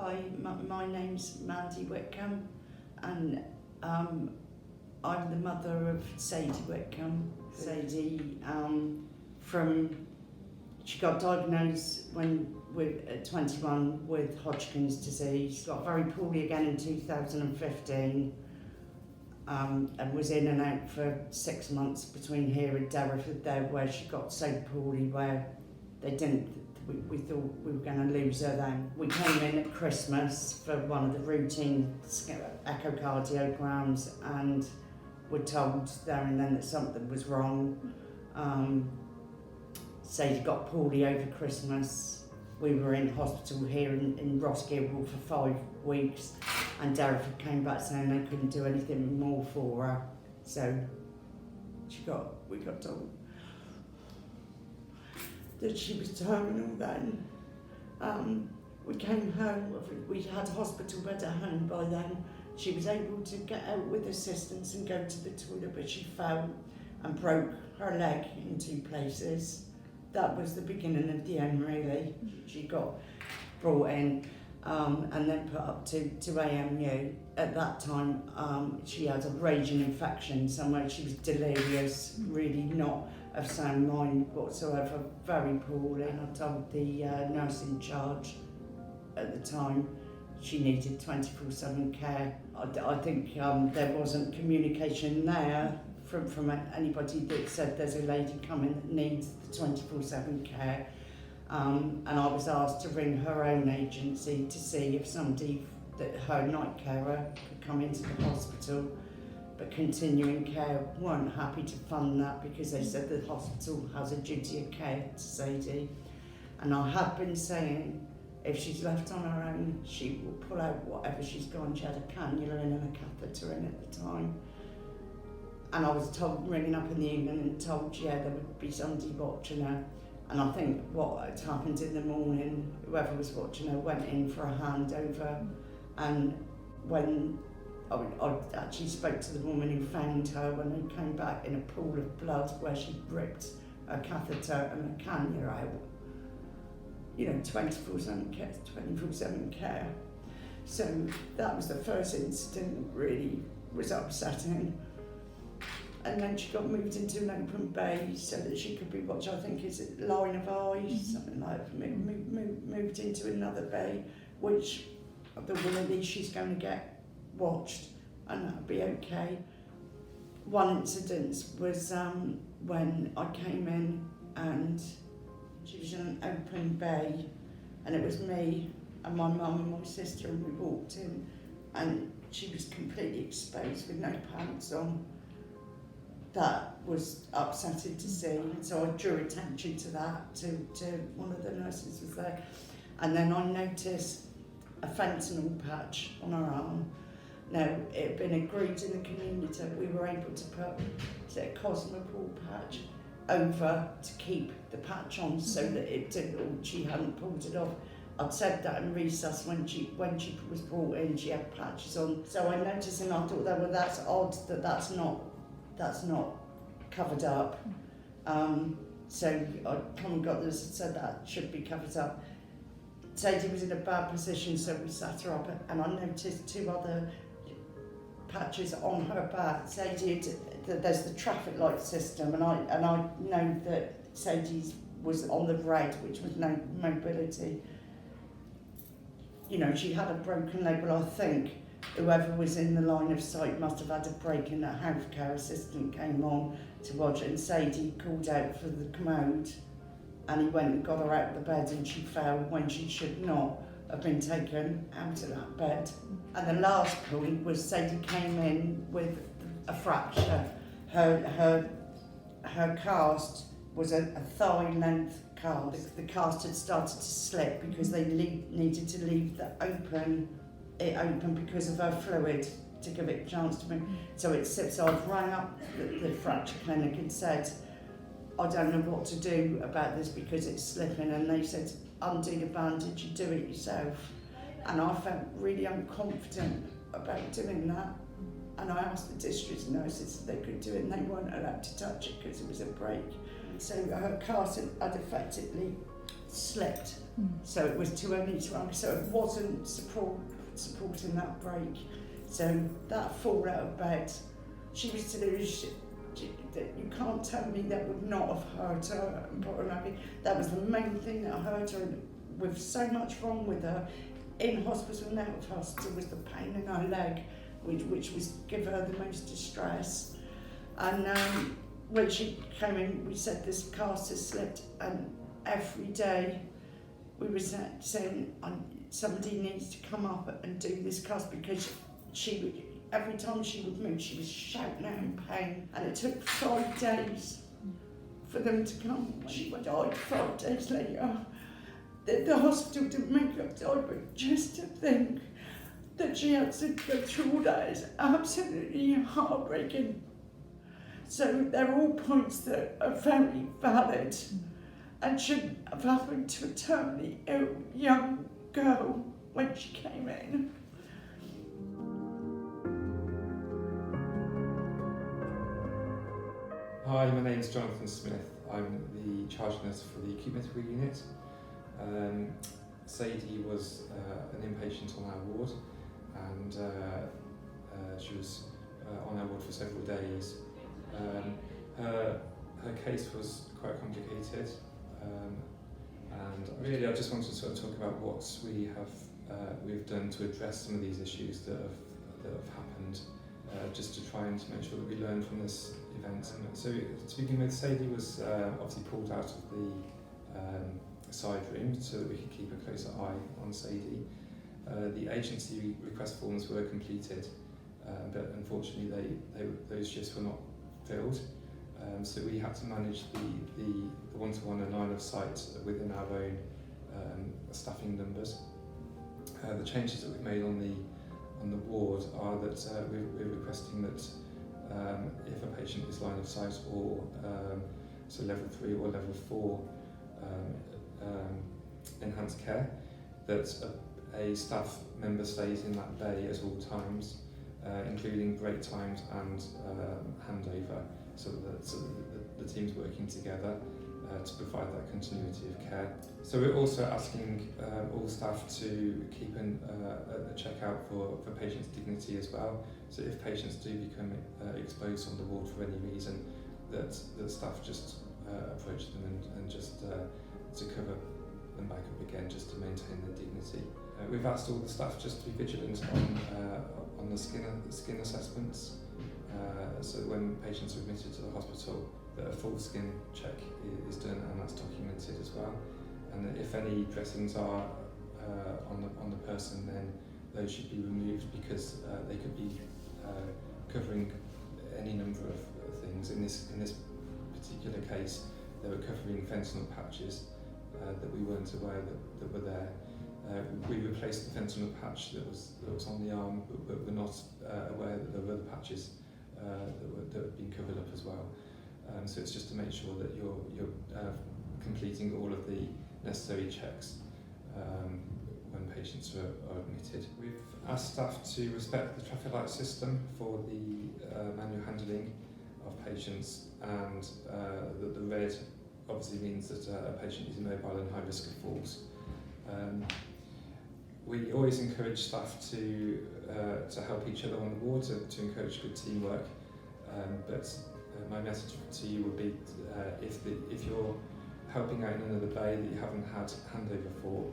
Hi, my name's Mandy Whitcomb, and I'm the mother of Sadie Whitcomb. Sadie, she got diagnosed at 21 with Hodgkin's disease. Got very poorly again in 2015, and was in and out for 6 months between here and Derriford there, where she got so poorly where we thought we were going to lose her then. We came in at Christmas for one of the routine echocardiograms and were told there and then that something was wrong. Sadie got poorly over Christmas. We were in hospital here in Roskilde for 5 weeks, and Derriford came back saying they couldn't do anything more for her. So we got told that she was terminal then. We came home, we had a hospital bed at home by then. She was able to get out with assistance and go to the toilet, but she fell and broke her leg in 2 places. That was the beginning of the end, really. She got brought in and then put up to AMU. At that time, she had a raging infection somewhere. She was delirious, really not of sound mind whatsoever, very poorly. And I told the nurse in charge at the time she needed 24/7 care. I think there wasn't communication there from anybody that said there's a lady coming that needs the 24/7 care. And I was asked to ring her own agency to see if her night carer could come into the hospital, but continuing care weren't happy to fund that because they said the hospital has a duty of care to Sadie. And I have been saying if she's left on her own, she will pull out whatever she's got. She had a cannula in and a catheter in at the time. And I was told, ringing up in the evening and told, there would be somebody watching her. And I think what had happened in the morning, whoever was watching her went in for a handover. And when I actually spoke to the woman who found her, when they came back in a pool of blood where she'd ripped a catheter and a cannula out. 24/7 care. So that was the first incident that really was upsetting. And then she got moved into an open bay so that she could be watched. I think is it line of eyes, something like that. Moved into another bay, which the will she's going to get watched, and that'll be okay. One incident was when I came in and she was in an open bay, and it was me and my mum and my sister, and we walked in, and she was completely exposed with no pants on. That was upsetting to see, and so I drew attention to that to one of the nurses was there, and then I noticed a fentanyl patch on her arm. Now, it had been agreed in the community that we were able to put a Cosmopol patch over to keep the patch on so that it didn't, she hadn't pulled it off. I'd said that in recess when she was brought in, she had patches on. So I noticed and I thought, well, that's odd that that's not covered up. So I come and got this and said that should be covered up. Sadie was in a bad position, so we sat her up, and I noticed 2 other patches on her back. Sadie, there's the traffic light system, and I know that Sadie's was on the red, which was no mobility. She had a broken leg, but I think whoever was in the line of sight must have had a break, and a healthcare assistant came on to watch it, and Sadie called out for the commode, and he went and got her out of the bed, and she fell when she should not have been taken out of that bed. And the last point was Sadie came in with a fracture. Her cast was a thigh-length cast. The cast had started to slip because they needed to leave it open because of her fluid to give it a chance to move. So it slipped. So I rang up the fracture clinic and said, I don't know what to do about this because it's slipping, and they said, undo the bandage, you do it yourself. And I felt really unconfident about doing that. And I asked the district nurses if they could do it, and they weren't allowed to touch it because it was a break. So her cast had effectively slipped, so it was too early to run, so it wasn't supporting that break. So that fall out of bed, she was delirious. You can't tell me that would not have hurt her and put her happy. That was the main thing that hurt her, with so much wrong with her, in hospital and out of hospital, was the pain in her leg, which was give her the most distress. And when she came in, we said this cast has slipped, and every day we were saying somebody needs to come up and do this cast, because she would, every time she would move, she was shouting out in pain, and it took 5 days for them to come. She died 5 days later. The hospital didn't make her die, but just to think that she had to go through all that is absolutely heartbreaking. So they're all points that are very valid and shouldn't have happened to a terminally ill young girl when she came in. Hi, my name is Jonathan Smith. I'm the charge nurse for the acute medical unit. Sadie was an inpatient on our ward, and she was on our ward for several days. Her case was quite complicated, and really I just wanted to sort of talk about what we've done to address some of these issues that have happened, just to try and make sure that we learn from this event. So to begin with, Sadie was obviously pulled out of the side room so that we could keep a closer eye on Sadie. The agency request forms were completed, but unfortunately those shifts were not filled. So we had to manage the one-to-one and line of sight within our own staffing numbers. The changes that we've made on the ward are that we're requesting that if a patient is line of sight or so level 3 or level 4 enhanced care, that a staff member stays in that bay at all times, including break times and handover, so that the team's working together to provide that continuity of care. So we're also asking all staff to keep a check out for patients' dignity as well. So if patients do become exposed on the ward for any reason, that the staff just approach them and just to cover them back up again, just to maintain their dignity. We've asked all the staff just to be vigilant on the skin assessments. So when patients are admitted to the hospital, that a full skin check is done, and that's documented as well. And if any dressings are on the person, then those should be removed, because they could be covering any number of things. In this particular case, they were covering fentanyl patches that we weren't aware that were there. We replaced the fentanyl patch that was on the arm, but we're not aware that there were other patches that had been covered up as well. So it's just to make sure that you're completing all of the necessary checks when patients are admitted. We've asked staff to respect the traffic light system for the manual handling of patients, and the red obviously means that a patient is immobile and high risk of falls. We always encourage staff to help each other on the ward, to encourage good teamwork. But my message to you would be if you're helping out in another bay that you haven't had handover for,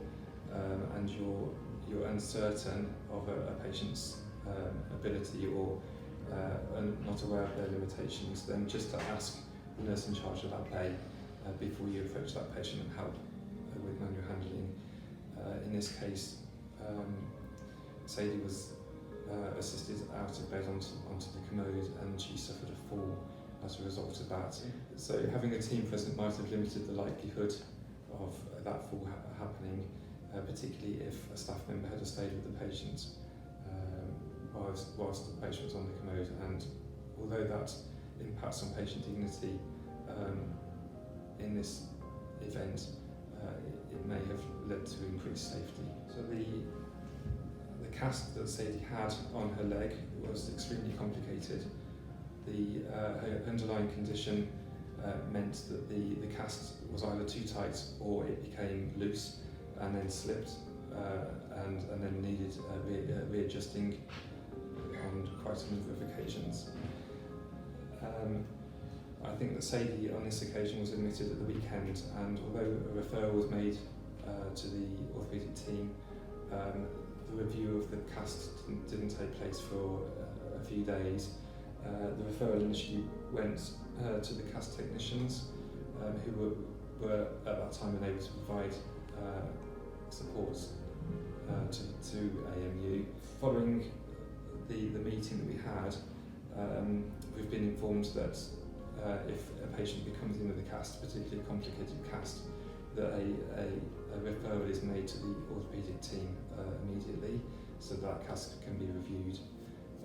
and you're uncertain of a patient's ability or not aware of their limitations, then just to ask the nurse in charge of that bay before you approach that patient and help with manual handling. In this case, Sadie was assisted out of bed onto the commode, and she suffered a fall as a result of that. So having a team present might have limited the likelihood of that fall happening, particularly if a staff member had stayed with the patient whilst the patient was on the commode. And although that impacts on patient dignity in this event, it may have led to increased safety. So the cast that Sadie had on her leg was extremely complicated. Her underlying condition meant that the cast was either too tight or it became loose and then slipped and then needed readjusting on quite a number of occasions. I think that Sadie on this occasion was admitted at the weekend, and although a referral was made to the orthopaedic team, the review of the cast didn't take place for a few days. The referral initially went to the cast technicians who were at that time unable to provide support to AMU. Following the meeting that we had, we've been informed that if a patient becomes in with a cast, particularly a complicated cast, that a referral is made to the orthopaedic team immediately, so that cast can be reviewed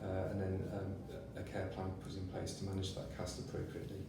and then a care plan put in place to manage that cast appropriately.